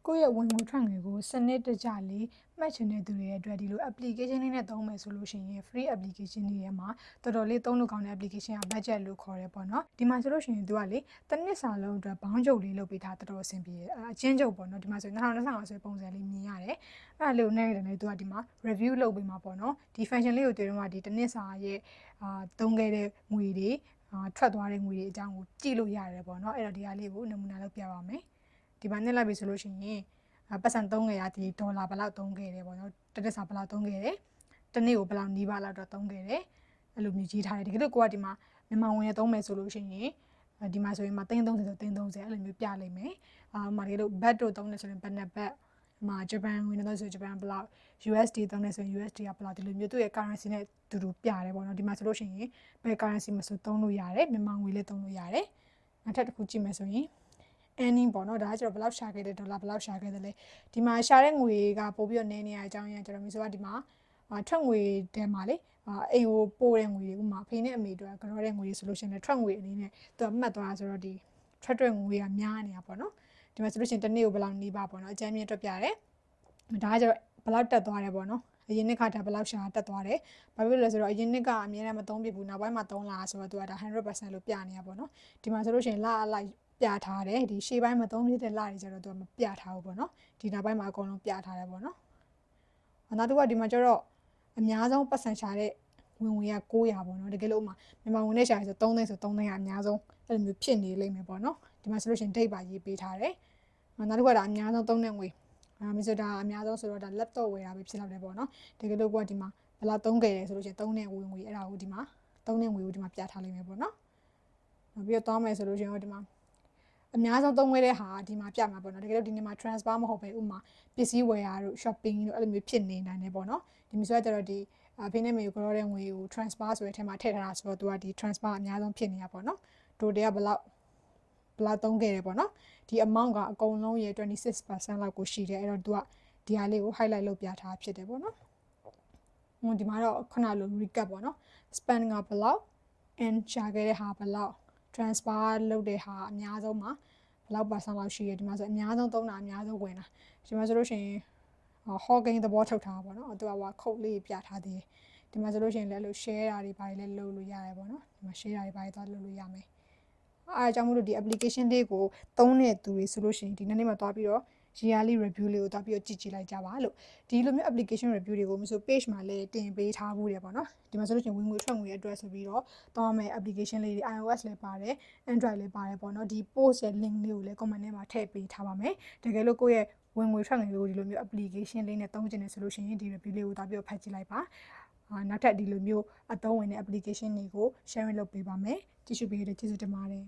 ကိုယ့်ရဲ့ဝင်ငွေထွက်ငွေကိုစနစ်တကျလေးမှတ်ချင်တဲ့သူတွေရဲ့အတွက်ဒီလို application လေးနဲ့သုံးမယ်ဆိုလို့ရှိရင် free application တွေထဲမှာတော်တော်လေးသုံးလို့ကောင်းတဲ့ application က budget လို့ခေါ်ရဲပေါ့နော်ဒီမှာဆိုလို့ရှိရင်သူကလေတစ်နှစ်စာလုံးအတွက်ဘောင်းချုပ်လေးလုပ်ပေးထားတော်တော်အဆင်ပြေတယ်အချင်းချုပ်ပေါ့နော်ဒီမှာဆို2025ဆိုပုံစံလေးမြင်ရတယ်အဲ့ဒါလေးကိုနိုင်တယ်လေသူကဒီမှာ review လုပ်ပေးမှာပေါ့နော်ဒီ function လေးကိုတွေ့တော့ဒီတစ်နှစ်စာရဲ့သုံးခဲ့တဲ့ငွေတွေထွက်သွားတဲ့ငွေတွေအကြောင်းကိုကြည့်လို့ရတယ်ပေါ့နော်အဲ့တော့ဒီဟာလေးကိုနမူနာလုပ်ပြပါမယ်ဒီမှာနှစ်လိုက်ပြီဆိုလို့ရှိရင်ပတ်စံသုံးခဲ့ရဒီဒေါ်လာဘယ်လောက်သုံးခဲ့တယ်ပေါ့နော်တစ်နှစ်စာဘယ်လောက်သုံးခဲ့တယ်တစ်နေ့ကိုဘယ်လောက်နီးပါးလောက်တော့သုံးခဲ့တယ်အဲ့လိုမျိုးကြီးထားတယ်တကယ်လို့ကိုကဒီမှာမြန်မာဝင်ရသုံးမယ်ဆိုလို့ရှိရင်ဒီမှာဆိုရင်မှာ330ဆို330အဲ့လိုမျိုးပြလိုက်မယ်မှာတကယ်လို့ဘတ်တို့သုံးတယ်ဆိုရင်ဘတ်နဲ့ဘတ်မှာဂျပန်ဝင်တော့ဆိုဂျပန်ဘယ်လောက် USD သုံးတယ်ဆိုရင် USD ကဘယ်လောက်ဒီလိုမျိုးသူ့ရဲ့ currency နဲ့တူတူပြတယ်ပေါ့နော်ဒီမှာဆိုလို့ရှိရင်ဘယ် currency မဆိုသုံးလို့ရတယ်မြန်မာငွေလည်းသုံးလို့ရတယ်နောက်ထပ်တစ်ခုကြည့်မယ်ဆိုရင် earning ပေါ့နော်ဒါကကျတော့ဘယ်လောက်ရှာခဲ့တဲ့ဒေါ်လာဘယ်လောက်ရှာခဲ့တယ်လဲဒီမှာရှာတဲ့ငွေကပို့ပြီးတော့နည်းနေရအကြောင်းရင်းကျတော့မျိုးဆိုကဒီမှာထွက်ငွေတဲမှာလေအိမ်ကိုပို့တဲ့ငွေတွေဥမာဖေနဲ့အမေတို့ကတော့တဲ့ငွေတွေဆိုလို့ရှိရင်ထွက်ငွေအနေနဲ့သူကမှတ်သွားတာဆိုတော့ဒီထွက်တဲ့ငွေကများနေတာပေါ့နော်ဒီမှာဆိုလို့ရှိရင်တစ်နေ့ကိုဘယ်လောက်နီးပါပေါ့နော်အကြမ်းမြင့်တွက်ပြရတယ်ဒါကကျတော့ဘယ်လောက်တက်သွားတယ်ပေါ့နော်အရင်နှစ်ကဒါဘယ်လောက်ရှာတက်သွားတယ်ဘာဖြစ်လို့လဲဆိုတော့အရင်နှစ်ကအများနဲ့မသုံးပြဘူးနောက်ပိုင်းမှာသုံးလာဆိုတော့သူကဒါ 100% လို့ပြနေရပေါ့နော်ဒီမှာဆိုလို့ရှိရင်လအလိုက်ပြထားတယ်ဒီရှေ့ပိုင်းမှာသုံးပြတဲ့လတွေကျတော့သူကမပြထားဘူးပေါ့နော်ဒီနောက်ပိုင်းမှာအကုန်လုံးပြထားတယ်ပေါ့နော်နောက်တစ်ခုကဒီမှာကျတော့အများဆုံးပတ်စံရှာတဲ့ဝင်ငွေက900ပေါ့နော်တကယ်လို့ဥမာမြန်မာဝင်နဲ့ရှာရဆို3သိန်းဆို3သိန်းကအများဆုံးအဲ့လိုမျိုးဖြစ်နေလိမ့်မယ်ပေါ့နော်ဒီမှာဆိုလို့ရှိရင် date ပါရေးပေးထားတယ်နောက်တစ်ခုကဒါအများဆုံးသုံးတဲ့ငွေမဆိုဒါအများဆုံးဆိုတော့ဒါ laptop ဝယ်တာပဲဖြစ်လောက်တယ်ပေါ့နော်တကယ်လို့ကဒီမှာဘယ်လောက်သုံးခဲ့လဲဆိုလို့ရှိရင်သုံးတဲ့ဝင်ငွေအဲ့ဒါကိုဒီမှာသုံးတဲ့ငွေကိုဒီမှာပြထားလိမ့်မယ်ပေါ့နော်နောက်ပြီးတော့တောင်းမယ်ဆိုလို့ရှိရင်ဒီမှာအများဆုံးသုံးခဲ့တဲ့ဟာဒီမှာပြမှာပေါ့နော်တကယ်လို့ဒီနေ့မှာ transfer မဟုတ်ပဲဥမာပစ္စည်းဝယ်ရတို့ shopping တို့အဲ့လိုမျိုးဖြစ်နေနိုင်တယ်ပေါ့နော်ဒီမျိုးဆိုတော့ကျတော့ဒီဖေးနဲ့မေကိုကြောတဲ့ငွေကို transfer ဆိုတဲ့အထက်မှာထည့်ထားတာဆိုတော့သူကဒီ transfer အများဆုံးဖြစ်နေတာပေါ့နော် total ကဘယ်လောက်သုံးခဲ့တယ်ပေါ့နော်ဒီ amount ကအကုန်လုံးရဲ့ 26% လောက်ကိုရှိတယ်အဲ့တော့သူကဒီဟာလေးကို highlight လုပ်ပြထားဖြစ်တယ်ပေါ့နော်ဒီမှာတော့ခုနလို recap ပေါ့နော် spend ကဘယ်လောက် and ရှာခဲ့တဲ့ဟာဘယ်လောက် transfer လုပ်တဲ့ဟာအများဆုံးမှာဘယ်လောက် percent လောက်ရှိရဒီမှာဆိုအများဆုံးသုံးတာအများဆုံးဝင်တာဒီမှာဆိုလို့ရှိရင်Hawking သဘောထုတ်ထားပါတော့သူကခုတ်လေးပြထားသေးတယ်ဒီမှာဆိုလို့ရှိရင်လည်းလို့ share တာတွေဘာတွေလည်းလုပ်လို့ရတယ်ပေါ့နော်ဒီမှာ share တာတွေဘာတွေသွားလုပ်လို့ရမယ်အားအကြောင်းမို့လို့ဒီ application လေးကိုသုံးတဲ့သူတွေဆိုလို့ရှိရင်ဒီနေ့မှာသွားပြီးတော့ yearly review လေးကိုသွားပြီးတော့ကြည့်လိုက်ကြပါလို့ဒီလိုမျိုး application review တွေကိုမဆို page မှာလည်းတင်ပေးထားဘူးတယ်ပေါ့နော်ဒီမှာဆိုလို့ရှိရင်ဝင်ငွေထွက်ငွေအတွက်ဆိုပြီးတော့တောင်းမယ် application လေးတွေ iOS လည်းပါတယ် Android လည်းပါတယ်ပေါ့နော်ဒီ post ရဲ့ link လေးကိုလည်း comment ထဲမှာထည့်ပေးထားပါမယ်တကယ်လို့ကိုယ့်ရဲ့ဝင်ငွေထွက်ငွေကိုဒီလိုမျိုး application လေးနဲ့သုံးချင်တယ်ဆိုလို့ရှိရင်ဒီ review လေးကိုသွားပြီးတော့ဖတ်ကြည့်လိုက်ပါနောက်ထပ်ဒီလိုမျိုးအသုံးဝင်တဲ့ application တွေကို sharing လုပ်ပေးပါမယ်ကြည့်ရှုပေးရတဲ့ကျေးဇူးတင်ပါတယ်